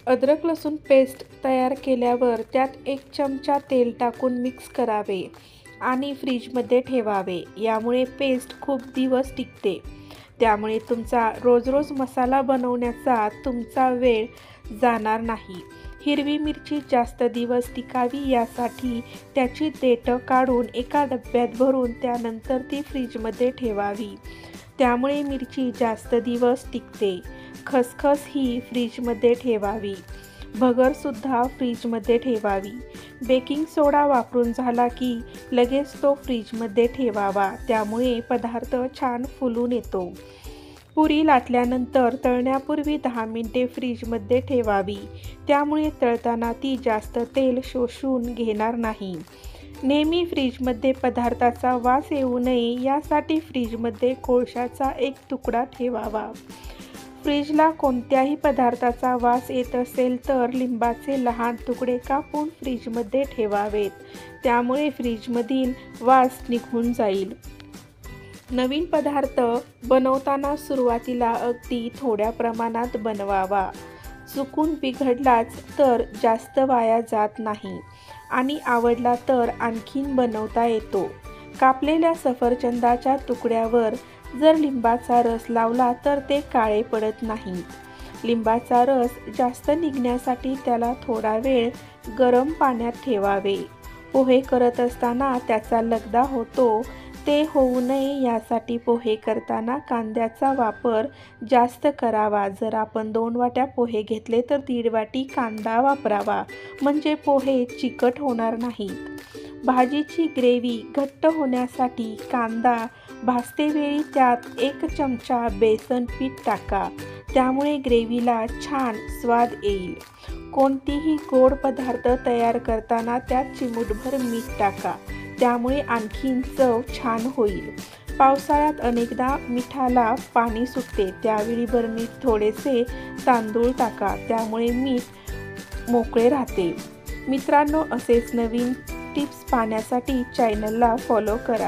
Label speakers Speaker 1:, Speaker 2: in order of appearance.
Speaker 1: अद्रक लसूण पेस्ट तयार केल्यावर त्यात 1 चमचा तेल टाकून मिक्स करावे आणि फ्रीजमध्ये ठेवावे। यामुळे पेस्ट खूप दिवस टिकते। त्यामुळे तुमचा रोज मसाला बनवण्याचा तुमचा वेळ जाणार नाही। हिरवी मिरची जास्त दिवस टिकावी यासाठी त्याची देठं काढून एका डब्यात भरून त्यानंतर ती फ्रीजमध्ये ठेवावी। त्यामुळे मिरची जास्त दिवस टिकते। खसखस ही फ्रीजमध्ये ठेवावी। भगरसुद्धा फ्रीजमध्ये ठेवावी। बेकिंग सोडा वापरून झाला की लगेच तो फ्रीजमध्ये ठेवावा, त्यामुळे पदार्थ छान फुलून येतो। पुरी लाटल्यानंतर तळण्यापूर्वी 10 मिनिटे फ्रीजमध्ये ठेवावी, त्यामुळे तळताना ती जास्त तेल शोषून घेणार नाही। नेहमी फ्रीजमध्ये पदार्थाचा वास येऊ नये यासाठी फ्रीजमध्ये कोळशाचा 1 तुकडा ठेवावा। फ्रीजला कोणत्याही पदार्थाचा वास येत असेल तर लिंबाचे लहान तुकडे कापून फ्रीजमध्ये ठेवावेत, त्यामुळे फ्रीजमधील वास निघून जाईल। नवीन पदार्थ बनवताना सुरुवातीला अगदी थोड्या प्रमाणात बनवावा। चुकून बिघडलाच तर जास्त वाया जात नाही आणि आवडला तर आणखीन बनवता येतो। कापलेल्या सफरचंदाच्या तुकड्यावर जर लिंबाचा रस लावला तर ते काळे पडत नाहीत। लिंबाचा रस जास्त निघण्यासाठी त्याला थोडा वेळ गरम पाण्यात ठेवावे। पोहे करत असताना त्याचा लगदा होतो, ते होऊ नये यासाठी पोहे करताना कांद्याचा वापर जास्त करावा। जर आपण 2 वाट्या पोहे घेतले तर 1.5 वाटी कांदा वापरावा, म्हणजे पोहे चिकट होणार नाहीत। भाजीची ग्रेव्ही घट्ट होण्यासाठी कांदा भाजतेवेळी त्यात 1 चमचा बेसन पीठ टाका, त्यामुळे ग्रेव्हीला छान स्वाद येईल। कोणतीही गोड पदार्थ तयार करताना त्यात चिमूटभर मीठ टाका, त्यामुळे आणखीन चव छान होईल। पावसाळ्यात अनेकदा मिठाला पाणी सुटते, त्यावेळी बरणीत थोडेसे तांदूळ टाका, त्यामुळे मीठ मोकळे राहते। मित्रांनो, असेच नवीन टिप्स पाहण्यासाठी चॅनलला फॉलो करा।